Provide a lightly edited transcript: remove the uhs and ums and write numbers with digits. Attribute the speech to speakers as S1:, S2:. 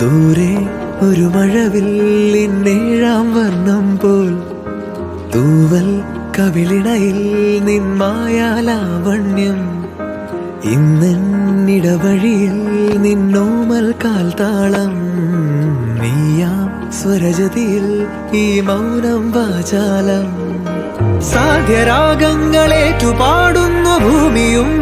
S1: ദൂരെ ഒരു മഴവില്ലിന്നേഴാം വർണ്ണം പോൽ തൂവൽ കവിളിണയിൽ നിന്മായാലാവണ്യം ഇന്നിടവഴിയിൽ നിന്നോമൽ കാൽത്താളം നീയാം സ്വരജതിയിൽ ഈ മൗനം വാചാലം സാധ്യരാഗങ്ങളേറ്റുപാടുന്നു ഭൂമിയും